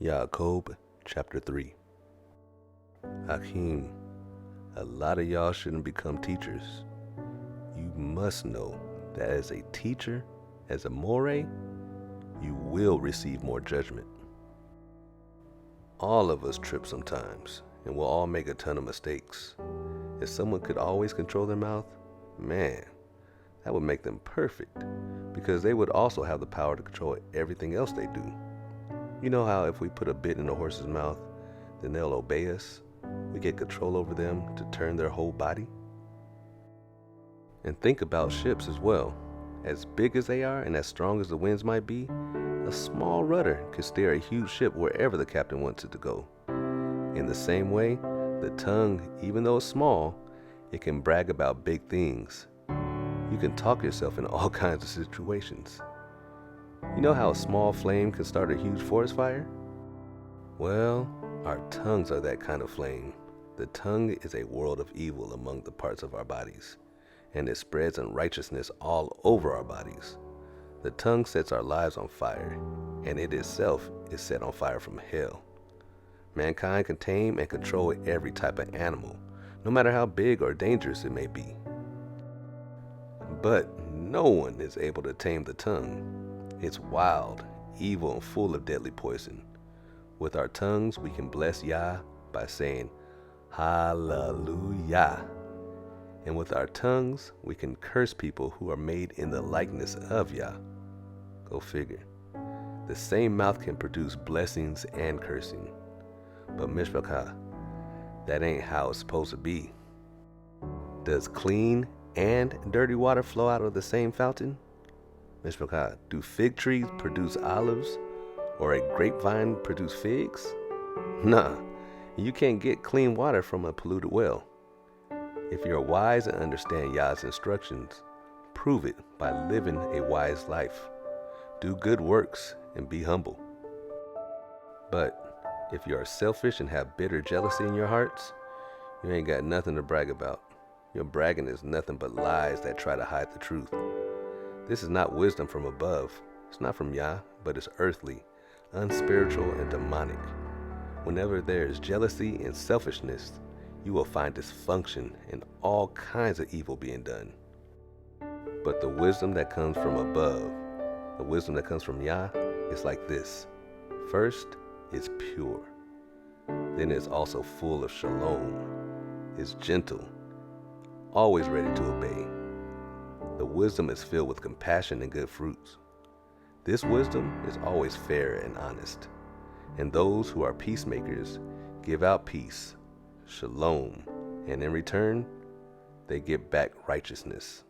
Yaakov chapter 3. Hakeem, a lot of y'all shouldn't become teachers. You must know that as a teacher, as a more, you will receive more judgment. All of us trip sometimes, and we'll all make a ton of mistakes. If someone could always control their mouth, man, that would make them perfect, because they would also have the power to control everything else they do. You know how if we put a bit in a horse's mouth, then they'll obey us? We get control over them to turn their whole body? And think about ships as well. As big as they are and as strong as the winds might be, a small rudder could steer a huge ship wherever the captain wants it to go. In the same way, the tongue, even though it's small, it can brag about big things. You can talk yourself in all kinds of situations. You know how a small flame can start a huge forest fire? Well, our tongues are that kind of flame. The tongue is a world of evil among the parts of our bodies, and it spreads unrighteousness all over our bodies. The tongue sets our lives on fire, and it itself is set on fire from hell. Mankind can tame and control every type of animal, no matter how big or dangerous it may be. But no one is able to tame the tongue. It's wild, evil, and full of deadly poison. With our tongues, we can bless Yah by saying, Hallelujah. And with our tongues, we can curse people who are made in the likeness of Yah. Go figure. The same mouth can produce blessings and cursing. But Mishpachah, that ain't how it's supposed to be. Does clean and dirty water flow out of the same fountain? Mishpachah, do fig trees produce olives or a grapevine produce figs? Nah, you can't get clean water from a polluted well. If you're wise and understand Yah's instructions, prove it by living a wise life. Do good works and be humble. But if you are selfish and have bitter jealousy in your hearts, you ain't got nothing to brag about. Your bragging is nothing but lies that try to hide the truth. This is not wisdom from above. It's not from Yah, but it's earthly, unspiritual, and demonic. Whenever there is jealousy and selfishness, you will find dysfunction and all kinds of evil being done. But the wisdom that comes from above, the wisdom that comes from Yah, is like this. First, it's pure. Then it's also full of shalom. It's gentle, always ready to obey. The wisdom is filled with compassion and good fruits. This wisdom is always fair and honest. And those who are peacemakers give out peace, shalom, and in return, they give back righteousness.